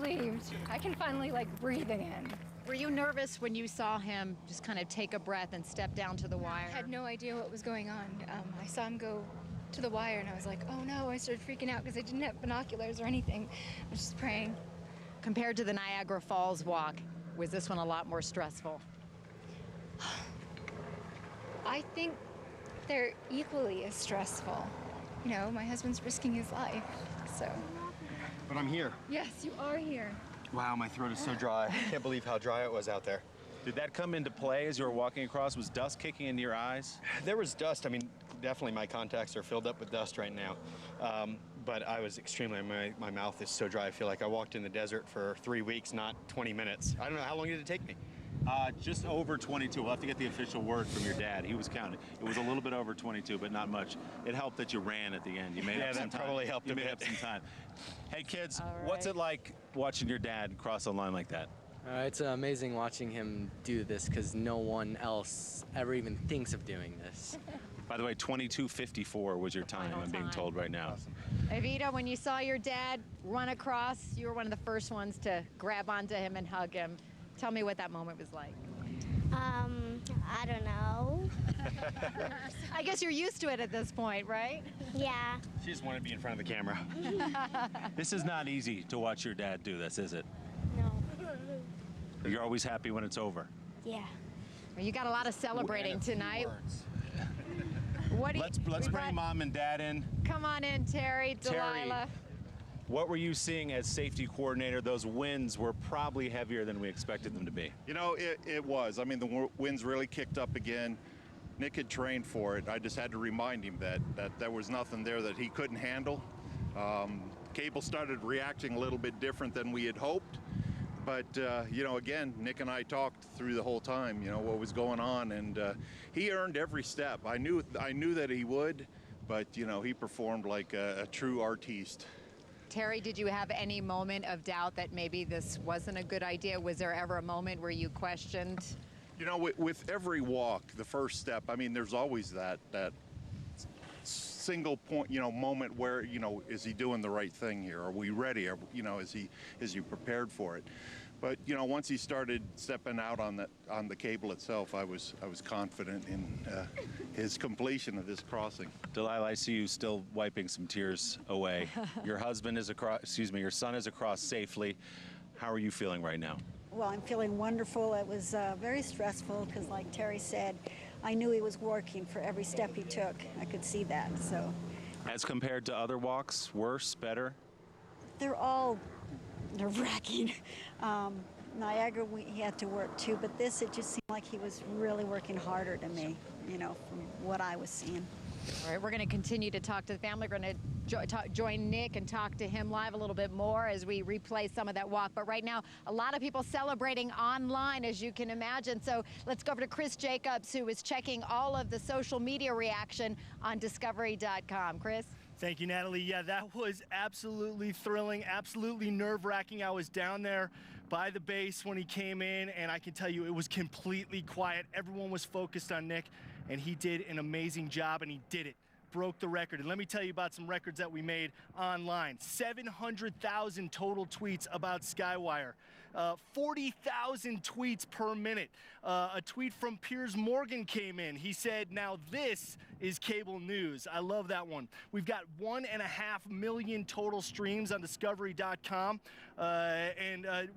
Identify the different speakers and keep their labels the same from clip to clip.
Speaker 1: Relieved. I can finally breathe again.
Speaker 2: Were you nervous when you saw him just kind of take a breath and step down to the wire?
Speaker 1: I had no idea what was going on. I saw him go to the wire and I was like, oh no, I started freaking out because I didn't have binoculars or anything. I was just praying.
Speaker 2: Compared to the Niagara Falls walk, was this one a lot more stressful?
Speaker 1: I think they're equally as stressful. You know, my husband's risking his life, so.
Speaker 3: But I'm here.
Speaker 1: Yes, you are here.
Speaker 3: Wow, my throat is so dry. I can't believe how dry it was out there.
Speaker 4: Did that come into play as you were walking across? Was dust kicking into your eyes?
Speaker 3: There was dust. I mean, definitely my contacts are filled up with dust right now. But I was extremely, my mouth is so dry. I feel like I walked in the desert for 3 weeks, not 20 minutes. I don't know, how long did it take me?
Speaker 4: Just over 22. We'll have to get the official word from your dad. He was counting. It was a little bit over 22, but not much. It helped that you ran at the end. You made up some time.
Speaker 3: Yeah, that probably helped a bit.
Speaker 4: You made up some time. Hey, kids,
Speaker 2: All
Speaker 4: what's
Speaker 2: right.
Speaker 4: it like watching your dad cross a line like that?
Speaker 5: It's amazing watching him do this because no one else ever even thinks of doing this.
Speaker 4: By the way, 22:54 was your time,
Speaker 2: Final
Speaker 4: I'm being
Speaker 2: time.
Speaker 4: told right now.
Speaker 2: Evita, when you saw your dad run across, you were one of the first ones to grab onto him and hug him. Tell me what that moment was like.
Speaker 6: I don't know.
Speaker 2: I guess you're used to it at this point, right?
Speaker 6: Yeah.
Speaker 3: She just wanted to be in front of the camera.
Speaker 4: This is not easy to watch your dad do this, is it?
Speaker 6: No.
Speaker 4: You're always happy when it's over.
Speaker 6: Yeah.
Speaker 2: You got a lot of celebrating tonight. What do you,
Speaker 4: Let's
Speaker 2: we
Speaker 4: bring
Speaker 2: brought-
Speaker 4: Mom and Dad in.
Speaker 2: Come on in, Terry,
Speaker 4: Terry.
Speaker 2: Delilah.
Speaker 4: What were you seeing as safety coordinator? Those winds were probably heavier than we expected them to be.
Speaker 7: You know, it was. I mean, the winds really kicked up again. Nick had trained for it. I just had to remind him that there was nothing there that he couldn't handle. Cable started reacting a little bit different than we had hoped. But, you know, again, Nick and I talked through the whole time, you know, what was going on. And he earned every step. I knew that he would, but, you know, he performed like a true artiste.
Speaker 2: Terry, did you have any moment of doubt that maybe this wasn't a good idea? Was there ever a moment where you questioned?
Speaker 7: You know, with every walk, the first step, I mean, there's always that single point, you know, moment where, you know, is he doing the right thing here? Are we ready? You know, is he prepared for it? But, you know, once he started stepping out on the cable itself, I was confident in his completion of this crossing.
Speaker 4: Delilah, I see you still wiping some tears away. Your husband is across, your son is across safely. How are you feeling right now?
Speaker 8: Well, I'm feeling wonderful. It was very stressful because, like Terry said, I knew he was working for every step he took. I could see that. So,
Speaker 4: As compared to other walks, worse, better?
Speaker 8: they're all nerve-wracking. Niagara, he had to work too, but this, it just seemed like he was really working harder to me, you know, from what I was seeing.
Speaker 2: All right, we're going to continue to talk to the family. We're going to join Nick and talk to him live a little bit more as we replay some of that walk. But right now, a lot of people celebrating online, as you can imagine. So let's go over to Chris Jacobs, who is checking all of the social media reaction on Discovery.com. Chris?
Speaker 9: Thank you, Natalie. Yeah, that was absolutely thrilling, absolutely nerve-wracking. I was down there by the base when he came in, and I can tell you it was completely quiet. Everyone was focused on Nick, and he did an amazing job, and he did it. Broke the record. And let me tell you about some records that we made online. 700,000 total tweets about Skywire. 40,000 tweets per minute. A tweet from Piers Morgan came in. He said, now this is cable news. I love that one. We've got 1.5 million total streams on Discovery.com.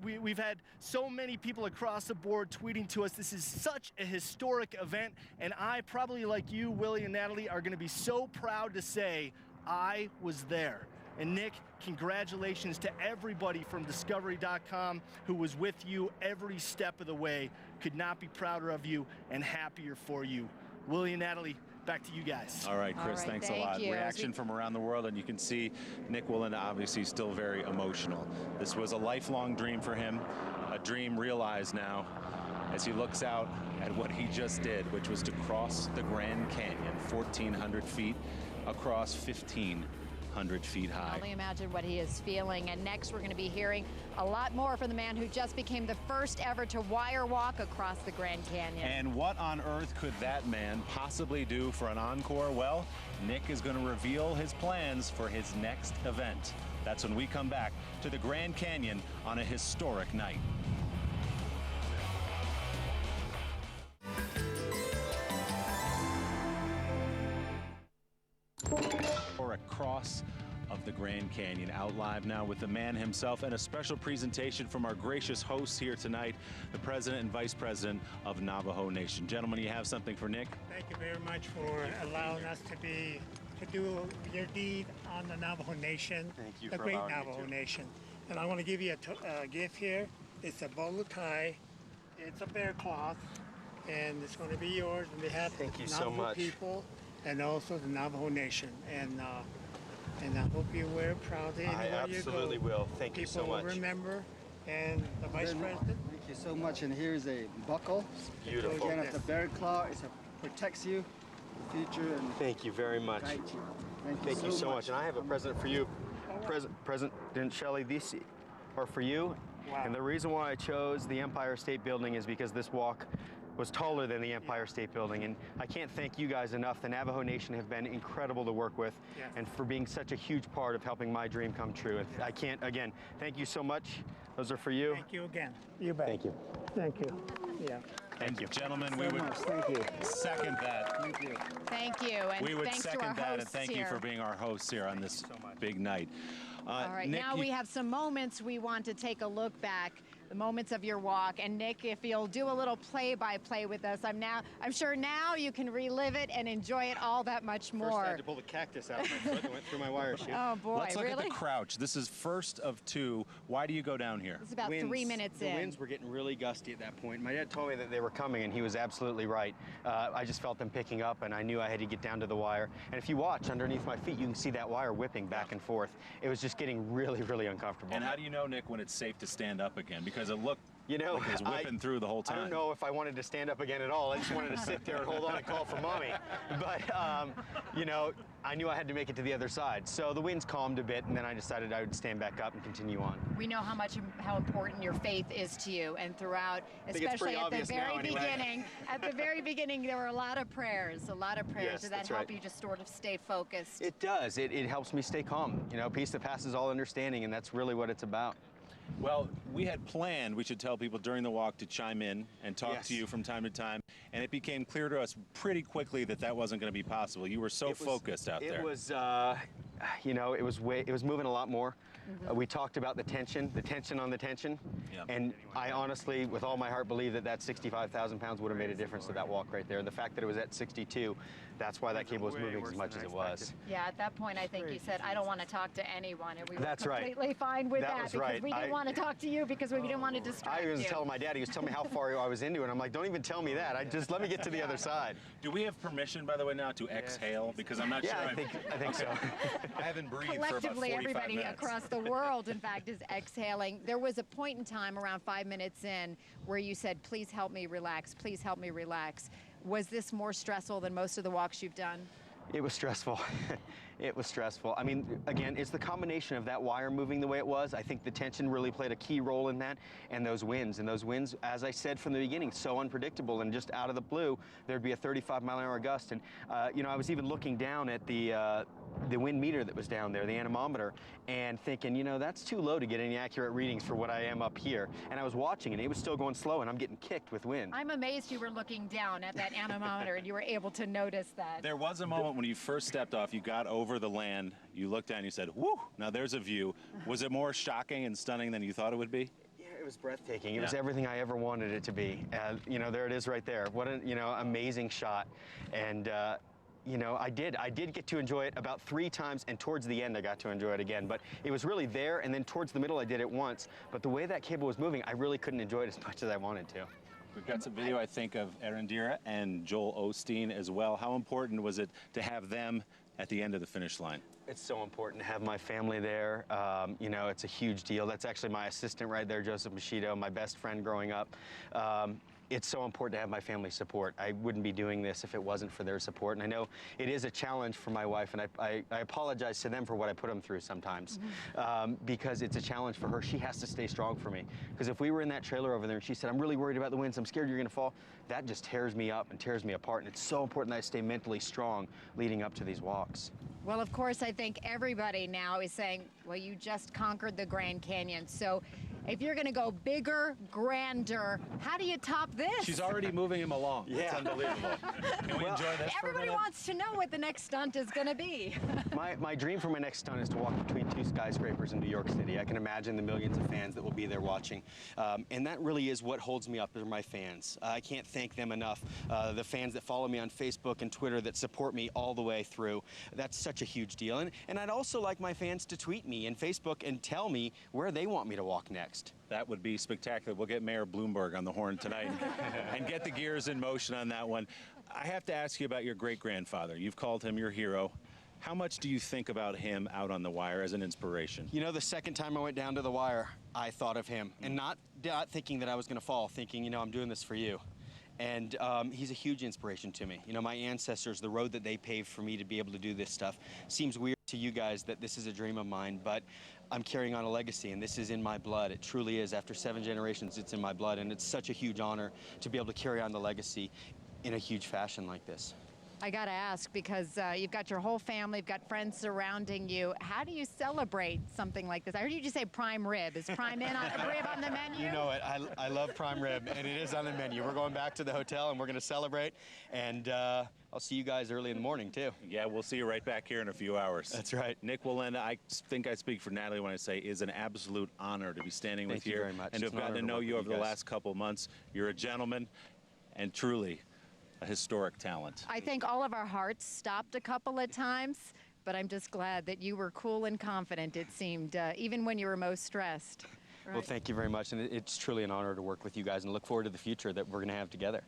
Speaker 9: We've had so many people across the board tweeting to us. This is such a historic event. And I, probably like you, Willie and Natalie, are going to be so proud to say I was there. And Nick, congratulations to everybody from Discovery.com who was with you every step of the way. Could not be prouder of you and happier for you. Willie and Natalie, back to you guys.
Speaker 4: All right, Chris,
Speaker 2: All right,
Speaker 4: thanks
Speaker 2: thank
Speaker 4: a lot.
Speaker 2: you.
Speaker 4: Reaction from around the world, and you can see Nick Willen obviously still very emotional. This was a lifelong dream for him, a dream realized now as he looks out at what he just did, which was to cross the Grand Canyon, 1,400 feet across 1,500 feet high.
Speaker 2: Only imagine what he is feeling. And next, we're going to be hearing a lot more from the man who just became the first ever to wire walk across the Grand Canyon.
Speaker 4: And what on earth could that man possibly do for an encore? Well, Nick is going to reveal his plans for his next event That's when we come back to the Grand Canyon on a historic night. Or across of the Grand Canyon, out live now with the man himself and a special presentation from our gracious hosts here tonight, the President and Vice President of Navajo Nation. Gentlemen, you have something for Nick?
Speaker 10: Thank you very much for allowing us to do your deed on the Navajo Nation,
Speaker 3: Thank you
Speaker 10: the
Speaker 3: for
Speaker 10: great
Speaker 3: allowing me
Speaker 10: Navajo
Speaker 3: to.
Speaker 10: Nation. And I want to give you a gift here. It's a bow tie. It's a bear cloth, and it's going to be yours on behalf of
Speaker 3: Thank
Speaker 10: the
Speaker 3: you so
Speaker 10: Navajo
Speaker 3: much.
Speaker 10: people and also the Navajo Nation. And I hope you wear it proudly
Speaker 3: I
Speaker 10: anywhere you go.
Speaker 3: absolutely will. Thank you so
Speaker 10: People will
Speaker 3: much.
Speaker 10: remember. And the Vice President.
Speaker 11: Thank you so much. And here's a buckle.
Speaker 3: Beautiful.
Speaker 11: Again, it's a bear claw. It protects you in the future and
Speaker 3: Thank you very much.
Speaker 11: guides you.
Speaker 3: Thank you so much. And I have a present for you, President Shelley. These are for you.
Speaker 10: Wow.
Speaker 3: And the reason why I chose the Empire State Building is because this walk was taller than the Empire State Building. And I can't thank you guys enough. The Navajo Nation have been incredible to work with
Speaker 10: Yes.
Speaker 3: and for being such a huge part of helping my dream come true. And I can't, again, thank you so much. Those are for you.
Speaker 10: Thank you again. You bet.
Speaker 3: Thank you.
Speaker 10: Thank you. Yeah.
Speaker 3: Thank you.
Speaker 4: Gentlemen, we
Speaker 11: So
Speaker 4: would
Speaker 11: much. Thank you.
Speaker 4: second that.
Speaker 11: Thank you.
Speaker 2: Thank you, and
Speaker 4: We would
Speaker 2: thanks to our
Speaker 4: second that, and
Speaker 2: hosts
Speaker 4: thank you
Speaker 2: here.
Speaker 4: for being our hosts here on this big night.
Speaker 2: All right,
Speaker 4: Nick,
Speaker 2: now we have some moments we want to take a look back, the moments of your walk. And Nick, if you'll do a little play-by-play with us, I'm sure now you can relive it and enjoy it all that much more.
Speaker 3: First, I had to pull the cactus out of my foot that went through my wire shoe.
Speaker 2: Oh boy,
Speaker 4: Let's look
Speaker 2: really?
Speaker 4: at the crouch. This is first of two. Why do you go down here?
Speaker 2: It's about 3 minutes
Speaker 3: The
Speaker 2: in.
Speaker 3: winds were getting really gusty at that point. My dad told me that they were coming, and he was absolutely right. I just felt them picking up, and I knew I had to get down to the wire. And if you watch underneath my feet, you can see that wire whipping back and forth. It was just getting really, really uncomfortable.
Speaker 4: And how do you know, Nick, when it's safe to stand up again? Because it looked
Speaker 3: You know,
Speaker 4: like it was whipping through the whole time.
Speaker 3: I don't know if I wanted to stand up again at all. I just wanted to sit there and hold on and call for mommy. But, you know, I knew I had to make it to the other side. So the winds calmed a bit, and then I decided I would stand back up and continue on.
Speaker 2: We know how important your faith is to you, and throughout,
Speaker 3: think it's
Speaker 2: especially
Speaker 3: pretty
Speaker 2: at the
Speaker 3: obvious now,
Speaker 2: very
Speaker 3: anyway.
Speaker 2: beginning. At the very beginning, there were a lot of prayers.
Speaker 3: Yes,
Speaker 2: Does that
Speaker 3: that's
Speaker 2: help
Speaker 3: right.
Speaker 2: you just sort of stay focused?
Speaker 3: It does. It helps me stay calm. You know, peace that passes all understanding, and that's really what it's about.
Speaker 4: Well, we had planned, we should tell people during the walk to chime in and talk
Speaker 3: Yes.
Speaker 4: to you from time to time, and it became clear to us pretty quickly that that wasn't going to be possible. You were so focused out there.
Speaker 3: It was, you know, it was moving a lot more. We talked about the tension on the tension,
Speaker 4: Yep.
Speaker 3: and I honestly, with all my heart, believe that 65,000 pounds would have made a difference to that walk right there. The fact that it was at 62, that's why that cable was moving as much as it was.
Speaker 2: Yeah, at that point, I think you said, I don't want to talk to anyone, and we were
Speaker 3: That's right.
Speaker 2: completely fine with
Speaker 3: That
Speaker 2: that
Speaker 3: was
Speaker 2: because
Speaker 3: right.
Speaker 2: we didn't want to talk to you because we didn't want to distract
Speaker 3: I was
Speaker 2: you.
Speaker 3: telling my dad, he was telling me how far I was into it. I'm like, don't even tell me that. Just let me get to the other side.
Speaker 4: Do we have permission, by the way, now to exhale? Because I'm not
Speaker 3: Yeah,
Speaker 4: sure.
Speaker 3: I think so.
Speaker 4: I haven't breathed for about
Speaker 2: Collectively,
Speaker 4: 45
Speaker 2: everybody
Speaker 4: minutes.
Speaker 2: across the world, in fact, is exhaling. There was a point in time around 5 minutes in where you said, please help me relax, please help me relax. Was this more stressful than most of the walks you've done?
Speaker 3: It was stressful. It was stressful. I mean, again, it's the combination of that wire moving the way it was. I think the tension really played a key role in that, and those winds. And those winds, as I said from the beginning, so unpredictable. And just out of the blue, there'd be a 35-mile-an-hour gust. And you know, I was even looking down at the wind meter that was down there, the anemometer, and thinking, you know, that's too low to get any accurate readings for what I am up here. And I was watching, and it was still going slow, and I'm getting kicked with wind.
Speaker 2: I'm amazed you were looking down at that anemometer and you were able to notice that.
Speaker 4: There was a moment when you first stepped off, you got over the land, you looked down, you said, whoo, now there's a view. Was it more shocking and stunning than you thought it would be?
Speaker 3: Yeah, it was breathtaking. It was everything I ever wanted it to be. You know, there it is right there. What an, you know, amazing shot. And you know, I did get to enjoy it about 3 times, and towards the end I got to enjoy it again. But it was really there, and then towards the middle I did it once. But the way that cable was moving, I really couldn't enjoy it as much as I wanted to.
Speaker 4: We've got some video, I think, of Arundira and Joel Osteen as well. How important was it to have them at the end of the finish line?
Speaker 3: It's so important to have my family there. You know, it's a huge deal. That's actually my assistant right there, Joseph Machido, my best friend growing up. It's so important to have my family support. I wouldn't be doing this if it wasn't for their support. And I know it is a challenge for my wife, and I apologize to them for what I put them through sometimes, because it's a challenge for her. She has to stay strong for me. Because if we were in that trailer over there and she said, I'm really worried about the winds, I'm scared you're gonna fall, that just tears me up and tears me apart. And it's so important that I stay mentally strong leading up to these walks.
Speaker 2: Well, of course, I think everybody now is saying, well, you just conquered the Grand Canyon. So if you're going to go bigger, grander, how do you top this?
Speaker 4: She's already moving him along. Yeah. It's unbelievable. Can we enjoy this for a
Speaker 2: Everybody
Speaker 4: minute?
Speaker 2: wants to know what the next stunt is going to be.
Speaker 3: My dream for my next stunt is to walk between two skyscrapers in New York City. I can imagine the millions of fans that will be there watching. And that really is what holds me up, are my fans. I can't thank them enough. The fans that follow me on Facebook and Twitter that support me all the way through. That's such a huge deal. And I'd also like my fans to tweet me and Facebook and tell me where they want me to walk next.
Speaker 4: That would be spectacular. We'll get Mayor Bloomberg on the horn tonight and get the gears in motion on that one. I have to ask you about your great-grandfather. You've called him your hero. How much do you think about him out on the wire as an inspiration?
Speaker 3: You know, the second time I went down to the wire, I thought of him. And not thinking that I was going to fall, thinking, you know, I'm doing this for you. And he's a huge inspiration to me. You know, my ancestors, the road that they paved for me to be able to do this stuff, seems weird to you guys that this is a dream of mine, but I'm carrying on a legacy, and this is in my blood. It truly is. After 7 generations, it's in my blood, and it's such a huge honor to be able to carry on the legacy in a huge fashion like this.
Speaker 2: I got to ask, because you've got your whole family, you've got friends surrounding you. How do you celebrate something like this? I heard you just say prime rib. Is prime rib on the menu?
Speaker 3: You know it. I love prime rib, and it is on the menu. We're going back to the hotel, and we're going to celebrate, and I'll see you guys early in the morning, too.
Speaker 4: Yeah, we'll see you right back here in a few hours.
Speaker 3: That's right.
Speaker 4: Nick Wallenda, I think I speak for Natalie when I say it is an absolute honor to be standing with you.
Speaker 3: Thank you very much.
Speaker 4: And to have gotten to know you over the last couple of months. You're a gentleman and truly a historic talent.
Speaker 2: I think all of our hearts stopped a couple of times, but I'm just glad that you were cool and confident, it seemed, even when you were most stressed.
Speaker 3: Well, thank you very much, and it's truly an honor to work with you guys and look forward to the future that we're going to have together.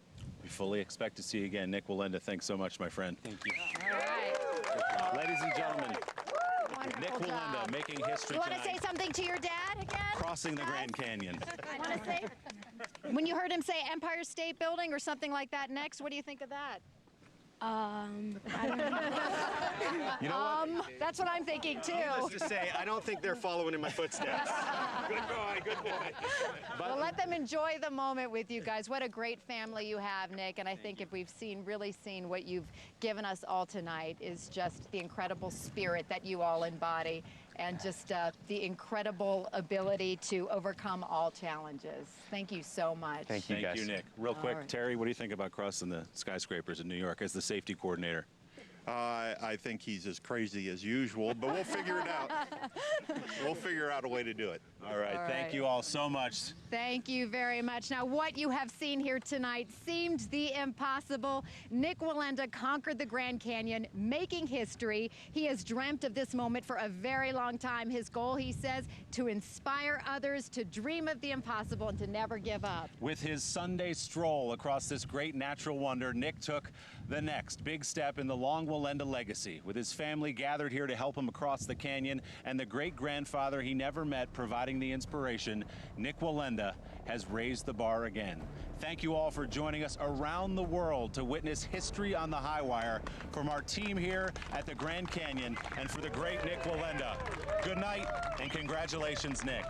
Speaker 4: We fully expect to see you again. Nick Wallenda, thanks so much, my friend.
Speaker 3: Thank you.
Speaker 2: All right.
Speaker 4: Ladies and gentlemen,
Speaker 2: Wonderful
Speaker 4: Nick Wallenda
Speaker 2: job.
Speaker 4: making history
Speaker 2: You want to
Speaker 4: tonight.
Speaker 2: say something to your dad again?
Speaker 4: Crossing the Grand Canyon.
Speaker 2: Want to say? When you heard him say Empire State Building or something like that next, what do you think of that?
Speaker 6: I don't know.
Speaker 3: You know what?
Speaker 2: That's what I'm thinking too.
Speaker 3: Needless to say, I don't think they're following in my footsteps. Good boy, good boy.
Speaker 2: Well, let them enjoy the moment with you guys. What a great family you have, Nick. And I think if we've really seen what you've given us all tonight is just the incredible spirit that you all embody and just the incredible ability to overcome all challenges. Thank you so much.
Speaker 3: Thank you, guys.
Speaker 4: Thank you, Nick. Real quick,
Speaker 2: right.
Speaker 4: Terry, what do you think about crossing the skyscrapers in New York as the safety coordinator?
Speaker 7: I think he's as crazy as usual, but we'll figure it out. We'll figure out a way to do it.
Speaker 4: All right, thank you all so much.
Speaker 2: Thank you very much. Now, what you have seen here tonight seemed the impossible. Nick Wallenda conquered the Grand Canyon, making history. He has dreamt of this moment for a very long time. His goal, he says, to inspire others to dream of the impossible and to never give up.
Speaker 4: With his Sunday stroll across this great natural wonder, Nick took the next big step in the long Wallenda legacy, with his family gathered here to help him across the canyon and the great-grandfather he never met providing the inspiration. Nick Wallenda has raised the bar again. Thank you all for joining us around the world to witness history on the high wire. From our team here at the Grand Canyon and for the great Nick Wallenda, good night and congratulations, Nick.